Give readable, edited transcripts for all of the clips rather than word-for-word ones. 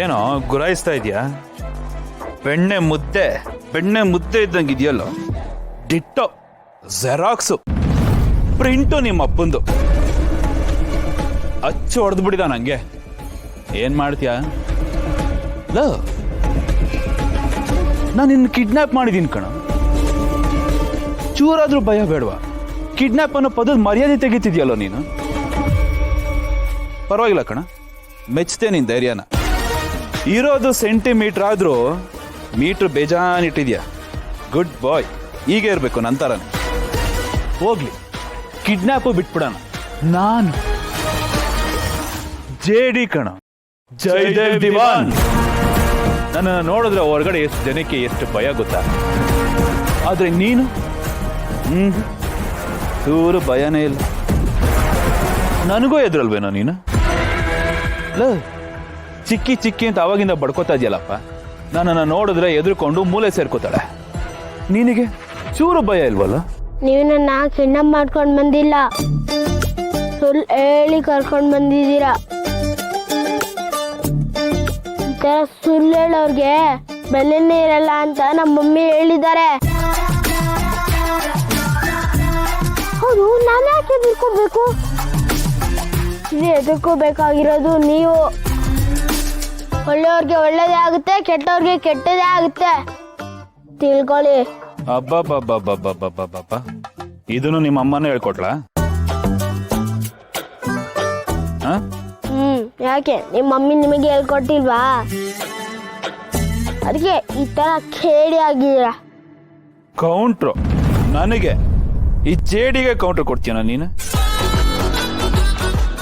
ಏನೋ ಗುರಾಯಿಸ್ತಾ ಇದೆಯಾ? ಬೆಣ್ಣೆ ಮುದ್ದೆ ಇದ್ದಂಗೆ ಇದೆಯಲ್ಲೋ, ಡಿಟ್ಟೋ ಜೆರಾಕ್ಸು ಪ್ರಿಂಟು ನಿಮ್ಮ ಅಪ್ಪಂದು. ಅಚ್ಚು ಹೊಡೆದು ಬಿಡಿದ ನಂಗೆ. ಏನ್ ಮಾಡ್ತೀಯ? ನಾನು ನಿನ್ನ ಕಿಡ್ನಾಪ್ ಮಾಡಿದ್ದೀನಿ ಕಣ. ಚೂರಾದ್ರೂ ಭಯ ಬೇಡವಾ? ಕಿಡ್ನಾಪ್ ಅನ್ನೋ ಪದದ ಮರ್ಯಾದೆ ತೆಗಿತಿದ್ಯಲ್ಲೋ ನೀನು. ಪರವಾಗಿಲ್ಲ ಕಣ, ಮೆಚ್ಚತೆ ನಿನ್ ಧೈರ್ಯನ. ಇರೋದು ಸೆಂಟಿಮೀಟರ್ ಆದ್ರೂ ಮೀಟ್ರ್ ಬೇಜಾನಿಟ್ಟಿದ್ಯಾ. ಗುಡ್ ಬಾಯ್. ಹೀಗೆ ಇರಬೇಕು ನಂತರನೇ. ಹೋಗ್ಲಿ, ಕಿಡ್ನಾಪು ಬಿಟ್ಬಿಡೋಣ. ನಾನು ಜೇಡಿ ಕಣ, ಜಯದೇವ್ ದಿವಾನ್. ನನ್ನ ನೋಡಿದ್ರೆ ಹೊರಗಡೆ ಎಷ್ಟು ಜನಕ್ಕೆ ಎಷ್ಟು ಭಯ ಗೊತ್ತಾ? ಆದ್ರೆ ನೀನು ಚೂರು ಭಯನೇ ಇಲ್ಲ. ನನಗೂ ಎದುರಲ್ವೇನೋ ನೀನು? ಚಿಕ್ಕಿ ಅಂತ ಅವಾಗಿಂದ ಬಡ್ಕೋತಾ ಇದೆಯಲ್ಲಪ್ಪ. ನನ್ನನ್ನು ನೋಡಿದ್ರೆ ಎದುರ್ಕೊಂಡು ಮೂಲೆ ಸೇರ್ಕೋತಾಳೆ. ನಿನಗೆ ಚೂರು ಭಯ ಇಲ್ವಲ್ಲ? ನೀವು ನನ್ನ ಕಿಡ್ನಾಪ್ ಮಾಡ್ಕೊಂಡು ಬಂದಿಲ್ಲ, ಸುಳ್ಳು ಹೇಳಿ ಕರ್ಕೊಂಡು ಬಂದಿದ್ದೀರಾ. ಈ ಥರ ಸುಳ್ಳು ಹೇಳೋರ್ಗೆ ಬೆಲೆನೇ ಇರಲ್ಲ ಅಂತ ನಮ್ಮ ಮಮ್ಮಿ ಹೇಳಿದ್ದಾರೆ. ಹೌದು, ನಾನು ಯಾಕೆ ಎದುರ್ಕೋಬೇಕು? ಇದು ಎದುರ್ಕೋಬೇಕಾಗಿರೋದು ನೀವು. ಒಳ್ಳೆಯವ್ರಿಗೆ ಒಳ್ಳೇದೇ ಆಗುತ್ತೆ, ಕೆಟ್ಟವ್ರಿಗೆ ಕೆಟ್ಟದೇ ಆಗುತ್ತೆ, ತಿಳ್ಕೊಳ್ಳಿ. ಅಬ್ಬಬ್ಬಬ್ಬಬ್ಬಬ್ಬಬ್ಬಬ್ಬ, ಇದನ್ನು ನಿಮ್ಮ ಅಮ್ಮನೇ ಹೇಳ್ಕೊಟ್ಲಾ? ಯಾಕೆ ನಿಮ್ಮ ಮಮ್ಮಿ ನಿಮಗೆ ಹೇಳ್ಕೊಟ್ಟಿಲ್ವಾ? ಅದಕ್ಕೆ ಈ ತರ ಖೇಡಿ ಆಗಿದ್ದೀರಾ. ಕೌಂಟ್ರು ನನಗೆ? ಈ ಜೇಡಿಗೆ ಕೌಂಟ್ರ್ ಕೊಡ್ತೀಯನ ನೀನು?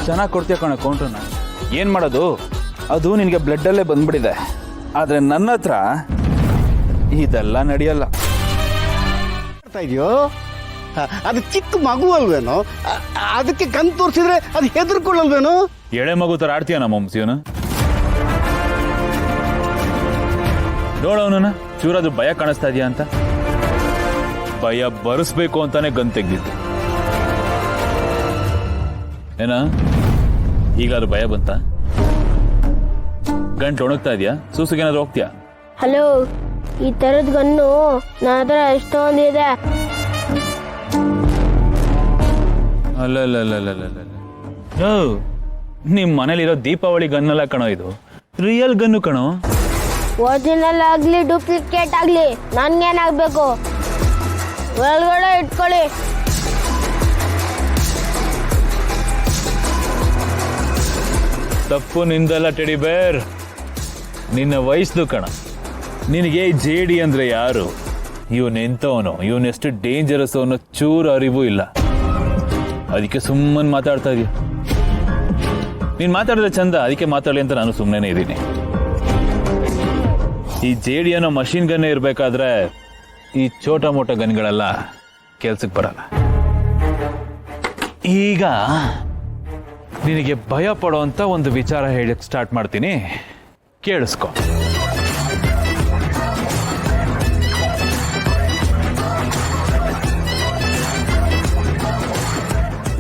ಚೆನ್ನಾಗಿ ಕೊಡ್ತೀಯ ಕಣ ಕೌಂಟ್ರನ್ನ. ಏನ್ ಮಾಡೋದು, ಅದು ನಿನಗೆ ಬ್ಲಡ್ಡಲ್ಲೇ ಬಂದ್ಬಿಟ್ಟಿದೆ. ಆದ್ರೆ ನನ್ನ ಹತ್ರ ಇದೆಲ್ಲ ನಡೆಯಲ್ಲ. ಇದೆಯೋ, ಅದು ಚಿಕ್ಕ ಮಗು ಅಲ್ವೇನೋ, ಅದಕ್ಕೆ ಕಣ್ ತೋರಿಸಿದ್ರೆ ಅದು ಹೆದರ್ಕೊಳ್ಳಲ್ವೇನೋ? ಎಳೆ ಮಗು ತರ ಆಡ್ತೀಯ ನಮ್ಮ ವಂಶಿಯವನು. ನೋಡವನ ಚೂರಾದ್ರೂ ಭಯ ಕಾಣಿಸ್ತಾ ಇದೆಯಾ ಅಂತ. ಭಯ ಬರಿಸ್ಬೇಕು ಅಂತಾನೆ ಗನ್ ತೆಗ್ದಿತ್ತು. ಏನ ಈಗಾದ್ರೂ ಭಯ ಬಂತ? ಗಂಟು ಒಣಗ್ತಾ ಇದೆಯಾ? ಸೂಸಿಗೇನಾದ್ರೂ ಹೋಗ್ತೀಯಾ? ಹಲೋ, ಈ ತರದ ಗನ್ನು ನನ್ನ ಹತ್ರ ಎಷ್ಟೊಂದಿದೆ. ಅಲ್ಲ, ನಿಮ್ ಮನೇಲಿರೋ ದೀಪಾವಳಿ ಗನ್ನಲ್ಲ ಕಣೋ, ಇದು ರಿಯಲ್ ಗನ್ನು ಕಣೋ. ಒರಿಜಿನಲ್ ಆಗ್ಲಿ ಡೂಪ್ಲಿಕೇಟ್ ಆಗ್ಲಿ ನನ್ಗೇನಾಗ್ಬೇಕು? ಒಳಗಡೆ ಇಟ್ಕೊಳ್ಳಿ. ತಪ್ಪು ನಿಂದಲ್ಲ ಟೆಡಿ ಬೇರ್, ನಿನ್ನ ವಯಸ್ಸು ಕಣ. ನಿನಗೆ ಜೇಡಿ ಅಂದ್ರೆ ಯಾರು, ಇವನೆಂತವನು, ಇವನೆಷ್ಟು ಡೇಂಜರಸ್ ಅನ್ನೋ ಚೂರು ಅರಿವು ಇಲ್ಲ. ಅದಕ್ಕೆ ಸುಮ್ಮನೆ ಮಾತಾಡ್ತಾ ಇದೀಯ. ನೀನ್ ಮಾತಾಡಿದ್ರೆ ಚಂದ, ಅದಕ್ಕೆ ಮಾತಾಡಲಿ ಅಂತ ನಾನು ಸುಮ್ಮನೆ ಇದ್ದೀನಿ. ಈ ಜೇಡಿ ಅನ್ನೋ ಮಷಿನ್ ಗನ್ನೇ ಇರ್ಬೇಕಾದ್ರೆ ಈ ಚೋಟ ಮೋಟ ಗನ್ಗಳೆಲ್ಲ ಕೆಲ್ಸಕ್ಕೆ ಬರಲ್ಲ. ಈಗ ನಿನಗೆ ಭಯ ಪಡೋಂತ ಒಂದು ವಿಚಾರ ಹೇಳಕ್ ಸ್ಟಾರ್ಟ್ ಮಾಡ್ತೀನಿ, ಕೇಳಿಸ್ಕೊ.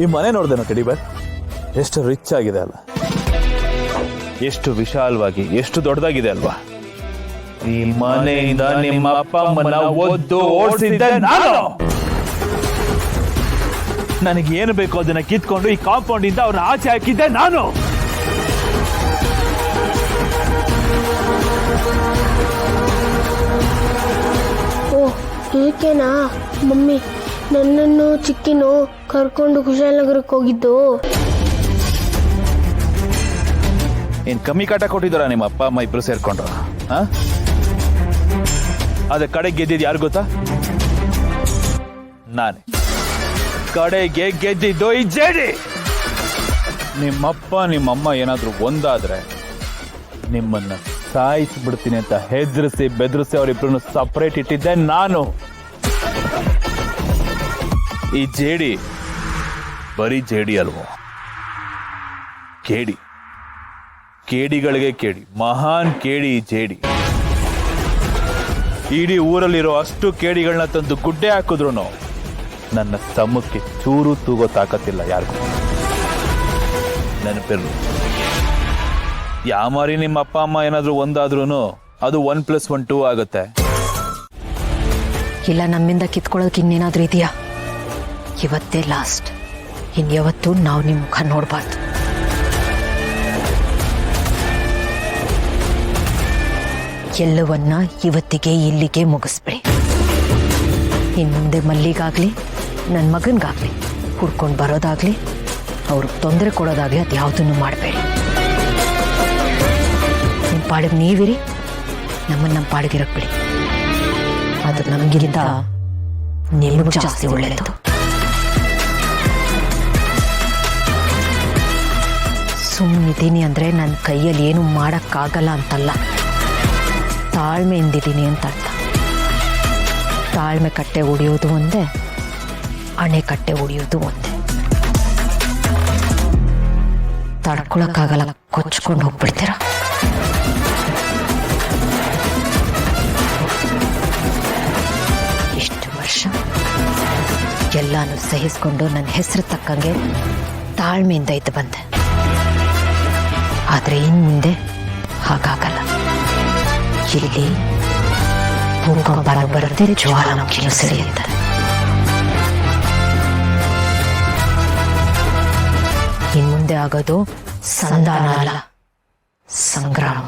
ಈ ಮನೆ ನೋಡ್ದೇನೋ ಟೆಡಿ ಬೇರ್? ಎಷ್ಟು ರಿಚ್ ಆಗಿದೆ ಅಲ್ಲ, ಎಷ್ಟು ವಿಶಾಲವಾಗಿ, ಎಷ್ಟು ದೊಡ್ಡದಾಗಿದೆ ಅಲ್ವಾ? ಈ ಮನೆಯಿಂದ ನಿಮ್ಮ ಅಪ್ಪ ಅಮ್ಮನ ಒದ್ದು ಓಡಿಸಿದ್ದೆ ನಾನು. ನನಗೇನು ಬೇಕೋ ಅದನ್ನ ಕಿತ್ಕೊಂಡು ಈ ಕಾಂಪೌಂಡ್ ಇಂದ ಅವ್ರನ್ನ ಆಚೆ ಹಾಕಿದ್ದೆ ನಾನು. ಓ, ಏಕೆನಾ ಮಮ್ಮಿ ನನ್ನನ್ನು ಚಿಕ್ಕಿನೂ ಕರ್ಕೊಂಡು ಕುಶಾಲನಗರಕ್ಕೆ ಹೋಗಿದ್ದು? ಏನ್ ಕಮ್ಮಿ ಕಾಟ ಕೊಟ್ಟಿದ್ದಾರ ನಿಮ್ಮ ಅಪ್ಪ ಅಮ್ಮ ಇಬ್ರು ಸೇರ್ಕೊಂಡು? ಅದ ಕಡೆ ಗೆದ್ದಿದ್ದು ಯಾರು ಗೊತ್ತಾ? ನಾನೇ. ಕಡೆಗೆ ಗೆದ್ದಿದ್ದು ಈ ಜೇಡಿ. ನಿಮ್ಮಪ್ಪ ನಿಮ್ಮಮ್ಮ ಏನಾದ್ರೂ ಒಂದಾದ್ರೆ ನಿಮ್ಮನ್ನ ಸಾಯಿಸ್ಬಿಡ್ತೀನಿ ಅಂತ ಹೆದರಿಸಿ ಬೆದರಿಸಿ ಅವರಿಬ್ರು ಸಪರೇಟ್ ಇಟ್ಟಿದ್ದೆ ನಾನು. ಈ ಜೇಡಿ ಬರೀ ಜೇಡಿ ಅಲ್ವೋ, ಕೇಡಿ. ಕೇಡಿಗಳಿಗೆ ಕೇಡಿ, ಮಹಾನ್ ಕೇಡಿ ಈ ಜೇಡಿ. ಇಡೀ ಊರಲ್ಲಿರೋ ಅಷ್ಟು ಕೇಡಿಗಳನ್ನ ತಂದು ಗುಡ್ಡೆ ಹಾಕಿದ್ರು ನನ್ನ ಸ್ತಂಭಕ್ಕೆ ಚೂರು ತೂಗೋ ತಾಕತ್ತಿಲ್ಲ ಯಾರಿಗೂ. ನೆನಪಿರ್ಲಿ, ಯಾಮಾರಿ ನಿಮ್ಮ ಅಪ್ಪ ಅಮ್ಮ ಏನಾದರೂ ಒಂದಾದ್ರೂ ಅದು 1+1 2 ಆಗುತ್ತೆ. ಇಲ್ಲ ನಮ್ಮಿಂದ ಕಿತ್ಕೊಳ್ಳೋಕೆ ಇನ್ನೇನಾದ್ರೂ ಇದೆಯಾ? ಇವತ್ತೇ ಲಾಸ್ಟ್. ಇನ್ಯಾವತ್ತೂ ನಾವು ನಿಮ್ಮ ಮುಖ ನೋಡಬಾರ್ದು. ಎಲ್ಲವನ್ನ ಇವತ್ತಿಗೆ ಇಲ್ಲಿಗೆ ಮುಗಿಸ್ಬಿಡಿ. ಇನ್ಮುಂದೆ ಮಲ್ಲಿಗಾಗ್ಲಿ ನನ್ನ ಮಗನಿಗಾಗ್ಲಿ ಹುಡ್ಕೊಂಡು ಬರೋದಾಗ್ಲಿ ಅವ್ರಿಗೆ ತೊಂದರೆ ಕೊಡೋದಾಗ್ಲಿ ಅದು ಯಾವುದನ್ನು ಮಾಡಬೇಡಿ. ನಿಮ್ಮ ಪಾಡಿಗೆ ನೀವಿರಿ, ನಮ್ಮನ್ನು ನಮ್ಮ ಪಾಡಿಗಿರಕ್ಕೆ ಬಿಡಿ. ಅದು ನಮಗಿಂತ ನಿಮಗೆ ಜಾಸ್ತಿ ಒಳ್ಳೆಯದು. ಸುಮ್ಮನಿದ್ದೀನಿ ಅಂದರೆ ನನ್ನ ಕೈಯಲ್ಲಿ ಏನು ಮಾಡೋಕ್ಕಾಗಲ್ಲ ಅಂತಲ್ಲ, ತಾಳ್ಮೆಯಿಂದಿದ್ದೀನಿ ಅಂತ ಅರ್ಥ. ತಾಳ್ಮೆ ಕಟ್ಟೆ ಹೊಡಿಯೋದು ಒಂದೇ, ಅಣೆ ಕಟ್ಟೆ ಹೊಡಿಯೋದು ಒಂದೇ. ತಡ್ಕೊಳಕ್ಕಾಗಲ್ಲ, ಕೊಚ್ಕೊಂಡು ಹೋಗ್ಬಿಡ್ತೀರ. ಇಷ್ಟು ವರ್ಷ ಎಲ್ಲಾನು ಸಹಿಸ್ಕೊಂಡು ನನ್ನ ಹೆಸರು ತಕ್ಕಂಗೆ ತಾಳ್ಮೆಯಿಂದ ಇದ್ದು ಬಂದೆ. ಆದರೆ ಇನ್ನು ಮುಂದೆ ಹಾಗಾಗಲ್ಲ. ಇಲ್ಲಿ ಭೂಕಂಪನ ಬರುತ್ತೆ, ಜ್ವಾಲಾಮುಖಿಯು ಸಿಡಿಯುತ್ತೆ. ಇನ್ನು ಮುಂದೆ ಆಗೋದು ಸಂಧಾನ ಅಲ್ಲ, ಸಂಗ್ರಾಮ.